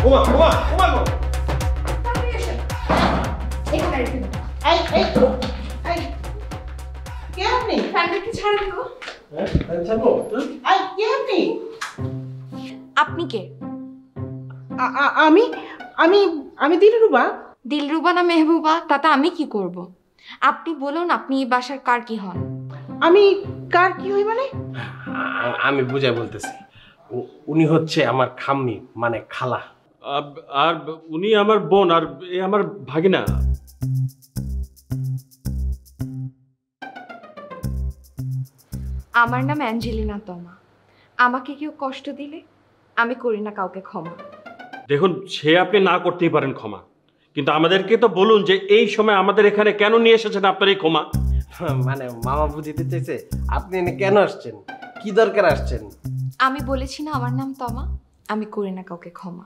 ওমা ওমা ওমা গো। এখানে রেখে দাও। এই এই এই কে আপনি? ফ্যানটা একটু ছাড়েন গো। হ্যাঁ ছাড়বো। এই কে আপনি? আপনি কে? আমি আমি আমি দিলরুবা। দিলরুবা না মেহবুবা তাতে আমি কি করব? আপনি বলুন আপনি এই বাসার কার কি হন? আমি কার কি হই মানে? আমি বুঝাই বলতেছি, উনি হচ্ছে আমার খাম্মি মানে খালা। আর উনি আমার বোন আর এ আমার ভাগিনা। আমার নাম অ্যাঞ্জেলিনা তমা। আমাকে কেউ কষ্ট দিলে আমি করি না কাউকে ক্ষমা। দেখুন, সে আপনি না করতেই পারেন ক্ষমা, কিন্তু আমাদেরকে তো বলুন যে এই সময় আমাদের এখানে কেন নিয়ে এসেছেন আপনার এই ক্ষমা। মানে মামা বুঝিতে চাইছে আপনি এনে কেন আসছেন, কি দরকার আসছেন? আমি বলেছি না আমার নাম তমা, আমি করি না কাউকে ক্ষমা।